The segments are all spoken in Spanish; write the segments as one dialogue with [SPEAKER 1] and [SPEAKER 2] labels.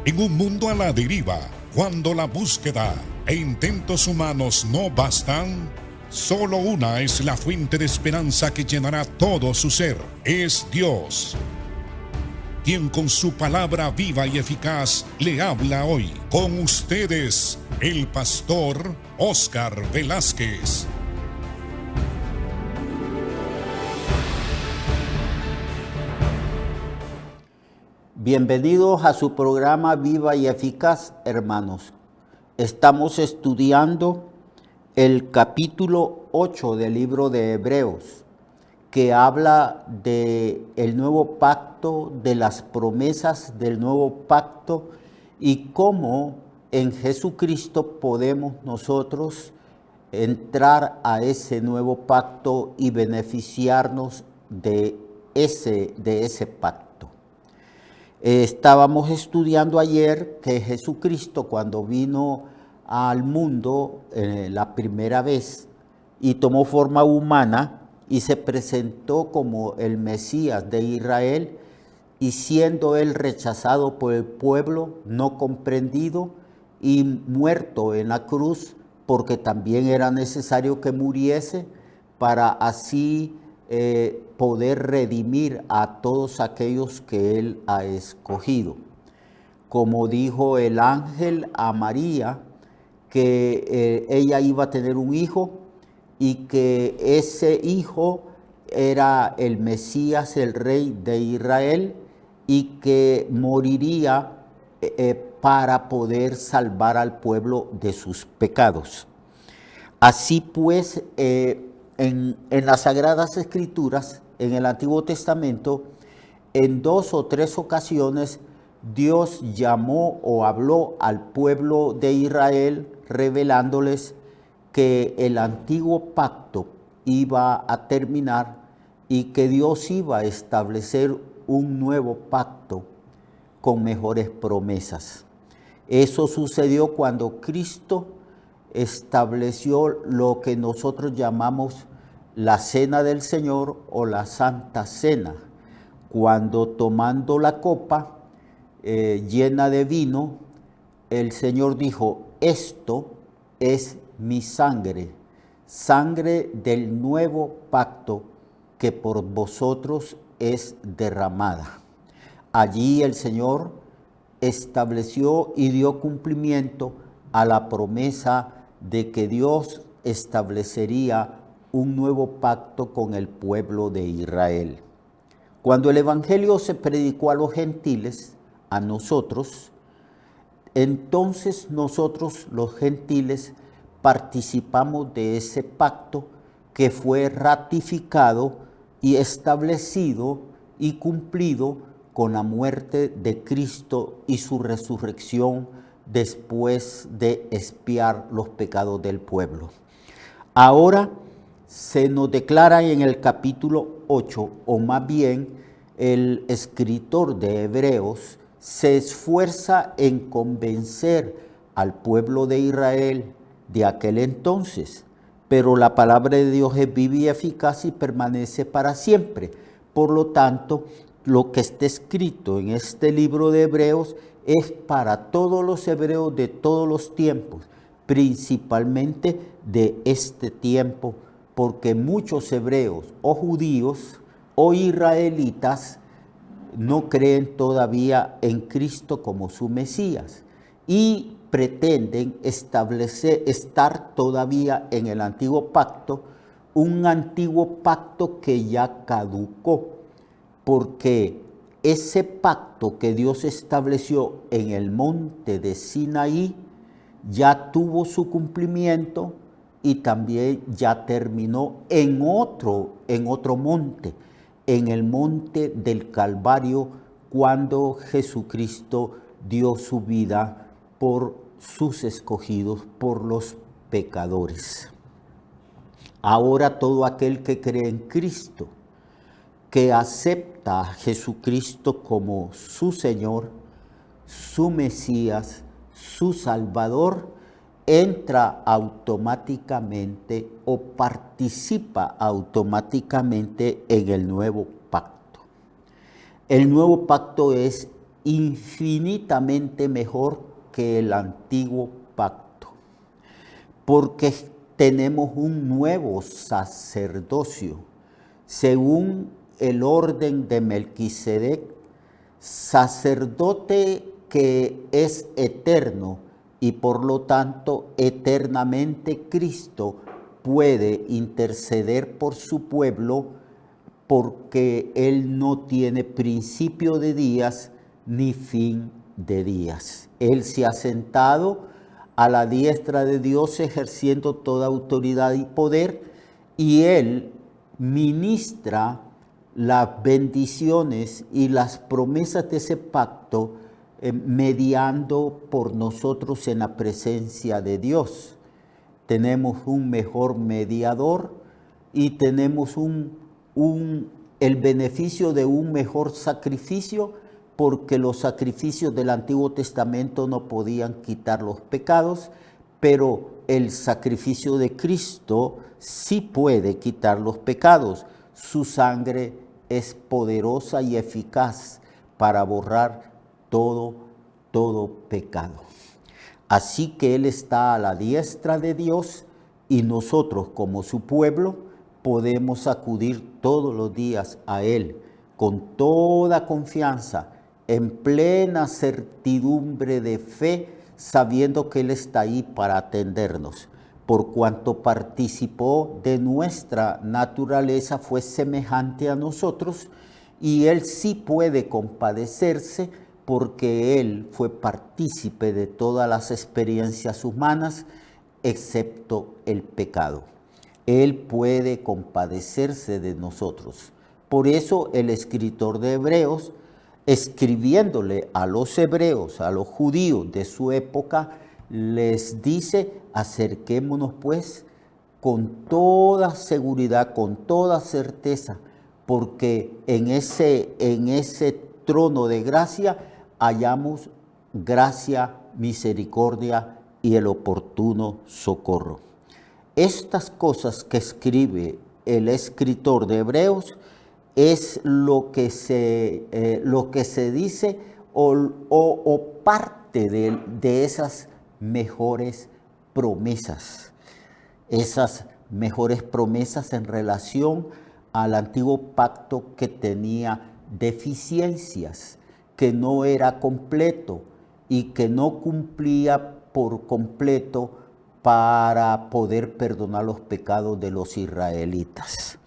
[SPEAKER 1] En un mundo a la deriva, cuando la búsqueda e intentos humanos no bastan, solo una es la fuente de esperanza que llenará todo su ser. Es Dios, quien con su palabra viva y eficaz le habla hoy. Con ustedes, el pastor Óscar Velázquez.
[SPEAKER 2] Bienvenidos a su programa Viva y Eficaz, hermanos. Estamos estudiando el capítulo 8 del libro de Hebreos, que habla de el nuevo pacto, de las promesas del nuevo pacto y cómo en Jesucristo podemos nosotros entrar a ese nuevo pacto y beneficiarnos de ese pacto. Estábamos estudiando ayer que Jesucristo, cuando vino al mundo la primera vez y tomó forma humana y se presentó como el Mesías de Israel, y siendo él rechazado por el pueblo, no comprendido y muerto en la cruz, porque también era necesario que muriese para así poder redimir a todos aquellos que él ha escogido. Como dijo el ángel a María, que ella iba a tener un hijo y que ese hijo era el Mesías, el rey de Israel, y que moriría para poder salvar al pueblo de sus pecados. Así pues, en las Sagradas Escrituras, en el Antiguo Testamento, en 2 o 3 ocasiones, Dios llamó o habló al pueblo de Israel, revelándoles que el antiguo pacto iba a terminar y que Dios iba a establecer un nuevo pacto con mejores promesas. Eso sucedió cuando Cristo estableció lo que nosotros llamamos la Cena del Señor o la Santa Cena, cuando tomando la copa llena de vino, el Señor dijo: esto es mi sangre, sangre del nuevo pacto que por vosotros es derramada. Allí el Señor estableció y dio cumplimiento a la promesa de que Dios establecería un nuevo pacto con el pueblo de Israel. Cuando el Evangelio se predicó a los gentiles, a nosotros, entonces nosotros los gentiles participamos de ese pacto que fue ratificado y establecido y cumplido con la muerte de Cristo y su resurrección después de expiar los pecados del pueblo. Ahora se nos declara en el capítulo 8, o más bien el escritor de Hebreos se esfuerza en convencer al pueblo de Israel de aquel entonces, pero la palabra de Dios es viva y eficaz y permanece para siempre. Por lo tanto, lo que está escrito en este libro de Hebreos es para todos los hebreos de todos los tiempos, principalmente de este tiempo, porque muchos hebreos o judíos o israelitas no creen todavía en Cristo como su Mesías y pretenden estar todavía en el antiguo pacto, un antiguo pacto que ya caducó, porque ese pacto que Dios estableció en el monte de Sinaí ya tuvo su cumplimiento y también ya terminó en otro monte, en el monte del Calvario, cuando Jesucristo dio su vida por sus escogidos, por los pecadores. Ahora todo aquel que cree en Cristo, que acepta a Jesucristo como su Señor, su Mesías, su Salvador, entra automáticamente o participa automáticamente en el nuevo pacto. El nuevo pacto es infinitamente mejor que el antiguo pacto, porque tenemos un nuevo sacerdocio, según el orden de Melquisedec, sacerdote que es eterno y por lo tanto eternamente Cristo puede interceder por su pueblo, porque Él no tiene principio de días ni fin de días. Él se ha sentado a la diestra de Dios ejerciendo toda autoridad y poder, y Él ministra las bendiciones y las promesas de ese pacto mediando por nosotros en la presencia de Dios. Tenemos un mejor mediador y tenemos el beneficio de un mejor sacrificio, porque los sacrificios del Antiguo Testamento no podían quitar los pecados, pero el sacrificio de Cristo sí puede quitar los pecados. Su sangre es poderosa y eficaz para borrar todo pecado. Así que Él está a la diestra de Dios y nosotros como su pueblo podemos acudir todos los días a Él con toda confianza, en plena certidumbre de fe, sabiendo que Él está ahí para atendernos. Por cuanto participó de nuestra naturaleza, fue semejante a nosotros, y Él sí puede compadecerse porque Él fue partícipe de todas las experiencias humanas, excepto el pecado. Él puede compadecerse de nosotros. Por eso el escritor de Hebreos, escribiéndole a los hebreos, a los judíos de su época, les dice: acerquémonos pues con toda seguridad, con toda certeza, porque en ese trono de gracia hallamos gracia, misericordia y el oportuno socorro. Estas cosas que escribe el escritor de Hebreos es lo que se dice o parte de esas mejores promesas. Esas mejores promesas en relación al antiguo pacto, que tenía deficiencias, que no era completo y que no cumplía por completo para poder perdonar los pecados de los israelitas.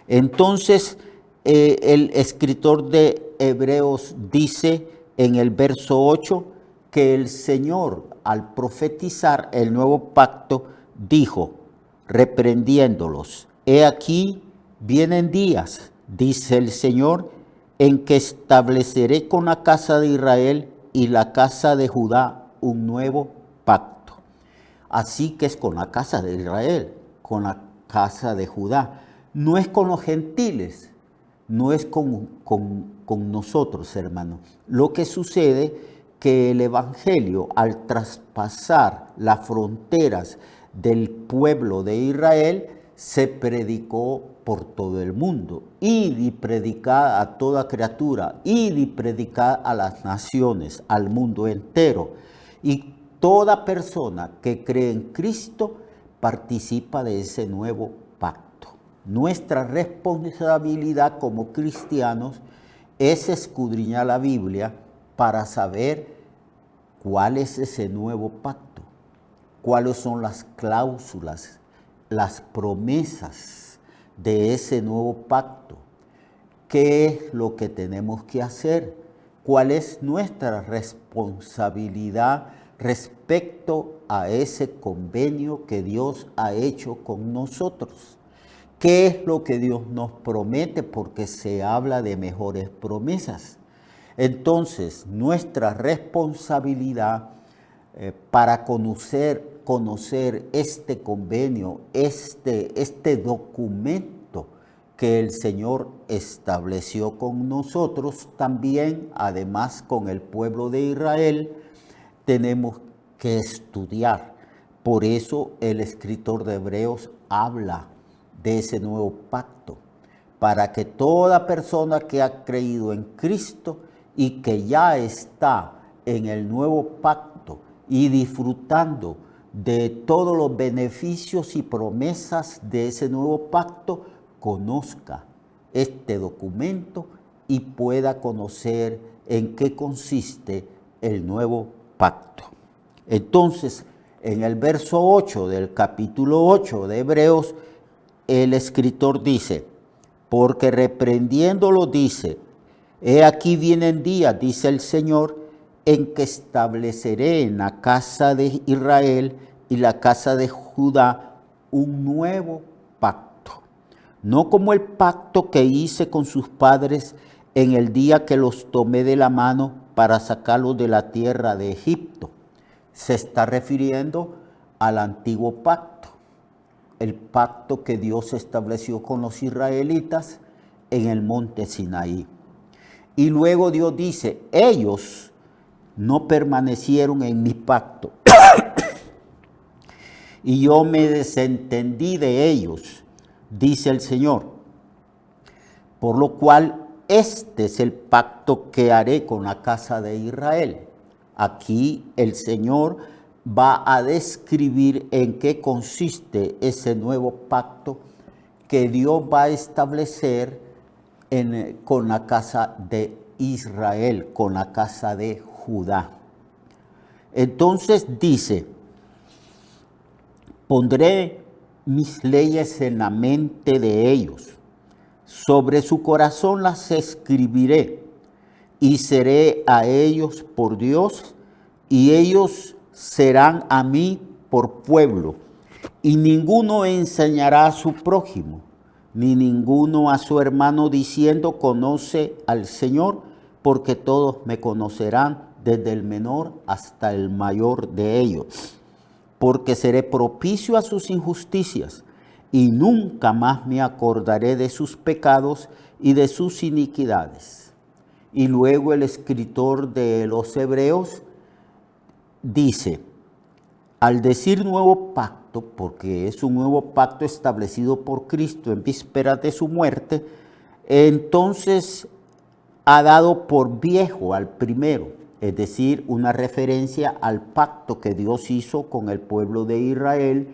[SPEAKER 2] Entonces, el escritor de Hebreos dice en el verso 8 que el Señor, al profetizar el nuevo pacto, dijo, reprendiéndolos: he aquí, vienen días, dice el Señor, en que estableceré con la casa de Israel y la casa de Judá un nuevo pacto. Así que es con la casa de Israel, con la casa de Judá. No es con los gentiles, no es con nosotros, hermanos. Lo que sucede que el Evangelio, al traspasar las fronteras del pueblo de Israel, se predicó por todo el mundo. Id y predicad a toda criatura, id y predicad a las naciones, al mundo entero. Y toda persona que cree en Cristo participa de ese nuevo pacto. Nuestra responsabilidad como cristianos es escudriñar la Biblia para saber cuál es ese nuevo pacto, cuáles son las cláusulas, las promesas de ese nuevo pacto, qué es lo que tenemos que hacer, cuál es nuestra responsabilidad respecto a ese convenio que Dios ha hecho con nosotros. ¿Qué es lo que Dios nos promete? Porque se habla de mejores promesas. Entonces, nuestra responsabilidad para conocer este convenio, este documento que el Señor estableció con nosotros, también, además con el pueblo de Israel, tenemos que estudiar. Por eso el escritor de Hebreos habla de ese nuevo pacto, para que toda persona que ha creído en Cristo y que ya está en el nuevo pacto y disfrutando de todos los beneficios y promesas de ese nuevo pacto, conozca este documento y pueda conocer en qué consiste el nuevo pacto. Entonces, en el verso 8 del capítulo 8 de Hebreos, el escritor dice, porque reprendiéndolo dice, he aquí vienen días, dice el Señor, en que estableceré en la casa de Israel y la casa de Judá un nuevo pacto, no como el pacto que hice con sus padres en el día que los tomé de la mano para sacarlos de la tierra de Egipto. Se está refiriendo al antiguo pacto, el pacto que Dios estableció con los israelitas en el monte Sinaí. Y luego Dios dice, ellos no permanecieron en mi pacto y yo me desentendí de ellos, dice el Señor. Por lo cual, este es el pacto que haré con la casa de Israel. Aquí el Señor va a describir en qué consiste ese nuevo pacto que Dios va a establecer con la casa de Israel, con la casa de Judá. Entonces dice, pondré mis leyes en la mente de ellos, sobre su corazón las escribiré, y seré a ellos por Dios, y ellos serán a mí por pueblo. Y ninguno enseñará a su prójimo, ni ninguno a su hermano diciendo, conoce al Señor, porque todos me conocerán, desde el menor hasta el mayor de ellos. Porque seré propicio a sus injusticias, y nunca más me acordaré de sus pecados y de sus iniquidades. Y luego el escritor de los Hebreos dice, al decir nuevo pacto, porque es un nuevo pacto establecido por Cristo en vísperas de su muerte, entonces ha dado por viejo al primero, es decir, una referencia al pacto que Dios hizo con el pueblo de Israel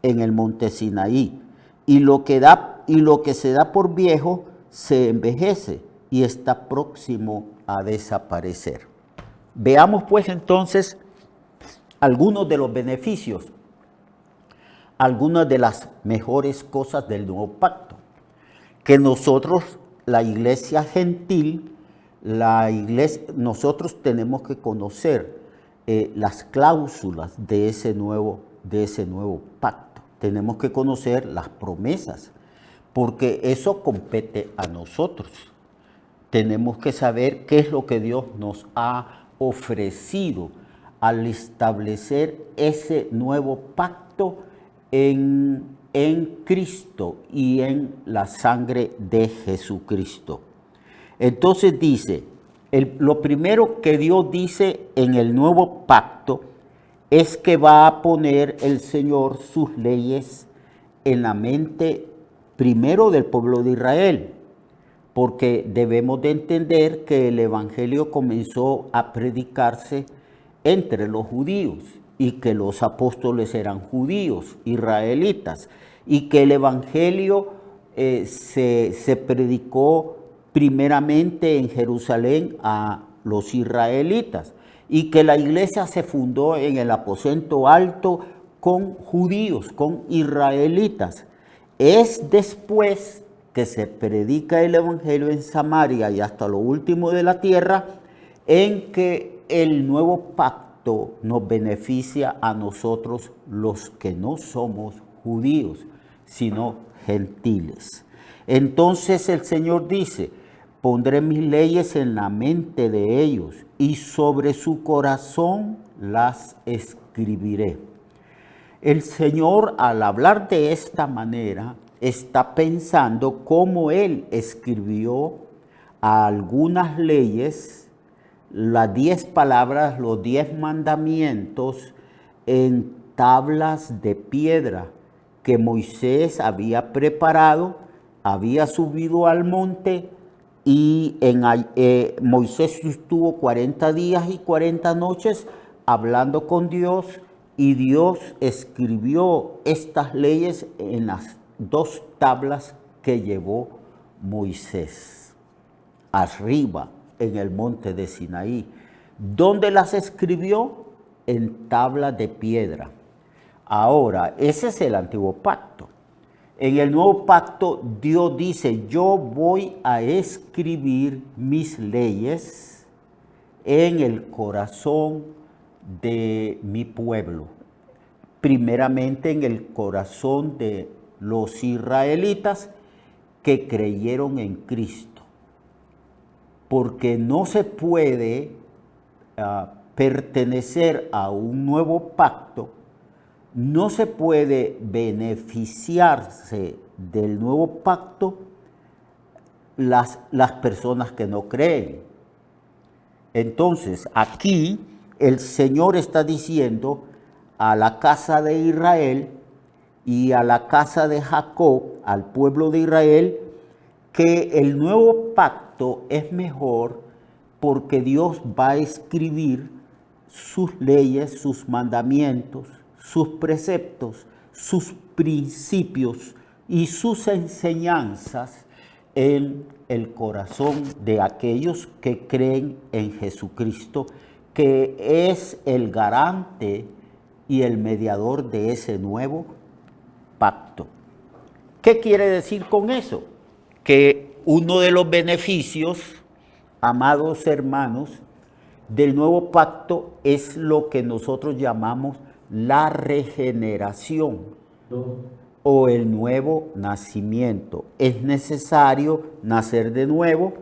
[SPEAKER 2] en el monte Sinaí. Y lo que se da por viejo se envejece y está próximo a desaparecer. Veamos pues entonces algunos de los beneficios, algunas de las mejores cosas del nuevo pacto, que nosotros, la iglesia gentil, nosotros tenemos que conocer las cláusulas de ese nuevo pacto. Tenemos que conocer las promesas, porque eso compete a nosotros. Tenemos que saber qué es lo que Dios nos ha ofrecido al establecer ese nuevo pacto en Cristo y en la sangre de Jesucristo. Entonces dice, lo primero que Dios dice en el nuevo pacto es que va a poner el Señor sus leyes en la mente primero del pueblo de Israel, porque debemos de entender que el evangelio comenzó a predicarse entre los judíos y que los apóstoles eran judíos, israelitas, y que el evangelio se predicó primeramente en Jerusalén a los israelitas, y que la iglesia se fundó en el aposento alto con judíos, con israelitas. Es después que se predica el evangelio en Samaria y hasta lo último de la tierra, en que el nuevo pacto nos beneficia a nosotros los que no somos judíos, sino gentiles. Entonces el Señor dice, pondré mis leyes en la mente de ellos y sobre su corazón las escribiré. El Señor, al hablar de esta manera, está pensando cómo Él escribió algunas leyes, las 10 palabras, los 10 mandamientos en tablas de piedra que Moisés había preparado, había subido al monte y Moisés estuvo 40 días y 40 noches hablando con Dios, y Dios escribió estas leyes en las 2 tablas que llevó Moisés arriba en el monte de Sinaí. ¿Dónde las escribió? En tablas de piedra. Ahora, ese es el antiguo pacto. En el nuevo pacto, Dios dice: yo voy a escribir mis leyes en el corazón de mi pueblo. Primeramente en el corazón de los israelitas que creyeron en Cristo. Porque no se puede pertenecer a un nuevo pacto, no se puede beneficiarse del nuevo pacto las personas que no creen. Entonces, aquí el Señor está diciendo a la casa de Israel y a la casa de Jacob, al pueblo de Israel, que el nuevo pacto es mejor porque Dios va a escribir sus leyes, sus mandamientos, sus preceptos, sus principios y sus enseñanzas en el corazón de aquellos que creen en Jesucristo, que es el garante y el mediador de ese nuevo pacto. ¿Qué quiere decir con eso? Que uno de los beneficios, amados hermanos, del nuevo pacto es lo que nosotros llamamos la regeneración o el nuevo nacimiento. Es necesario nacer de nuevo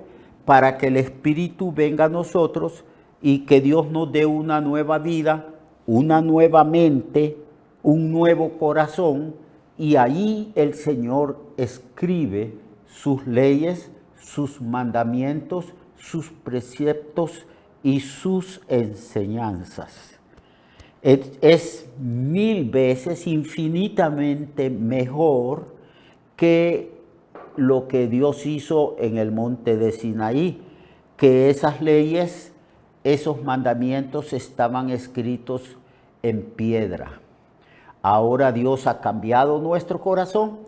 [SPEAKER 2] para que el Espíritu venga a nosotros y que Dios nos dé una nueva vida, una nueva mente, un nuevo corazón, y ahí el Señor escribe sus leyes, sus mandamientos, sus preceptos y sus enseñanzas. Es 1000 veces, infinitamente mejor que lo que Dios hizo en el monte de Sinaí, que esas leyes, esos mandamientos estaban escritos en piedra. Ahora Dios ha cambiado nuestro corazón,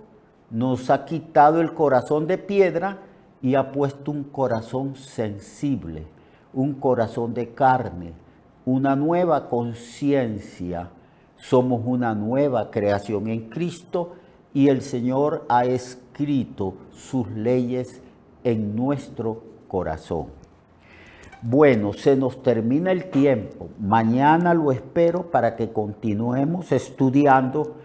[SPEAKER 2] nos ha quitado el corazón de piedra y ha puesto un corazón sensible, un corazón de carne, una nueva conciencia. Somos una nueva creación en Cristo y el Señor ha escrito sus leyes en nuestro corazón. Bueno, se nos termina el tiempo. Mañana lo espero para que continuemos estudiando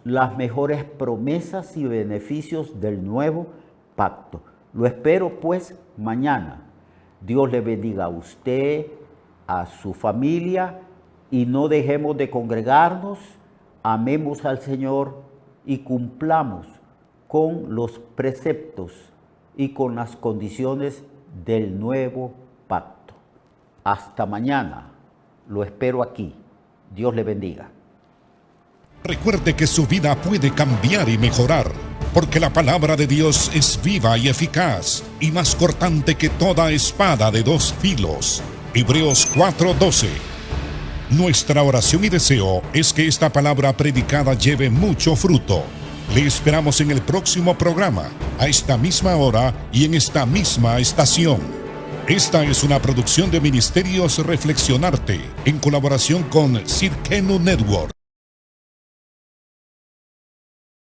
[SPEAKER 2] las mejores promesas y beneficios del nuevo pacto. Lo espero pues mañana. Dios le bendiga a usted, a su familia, y no dejemos de congregarnos, amemos al Señor y cumplamos con los preceptos y con las condiciones del nuevo pacto. Hasta mañana. Lo espero aquí. Dios le bendiga.
[SPEAKER 1] Recuerde que su vida puede cambiar y mejorar, porque la palabra de Dios es viva y eficaz, y más cortante que toda espada de 2 filos. Hebreos 4:12. Nuestra oración y deseo es que esta palabra predicada lleve mucho fruto. Le esperamos en el próximo programa, a esta misma hora y en esta misma estación. Esta es una producción de Ministerios Reflexionarte, en colaboración con Sirkenu Network.